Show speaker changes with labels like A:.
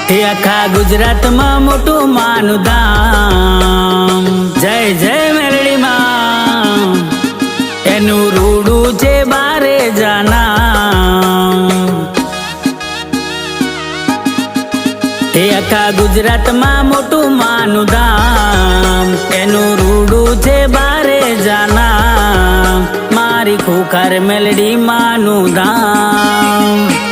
A: એ આખા ગુજરાતમાં મોટું માનું ધામ, જય જય મેલડી માં. એનું રૂડું છે બારે જાના. એ આખા ગુજરાતમાં મોટું માનું ધામ, એનું રૂડું છે બારે જાના. મારી ખુખાર મેલડી માનું ધામ.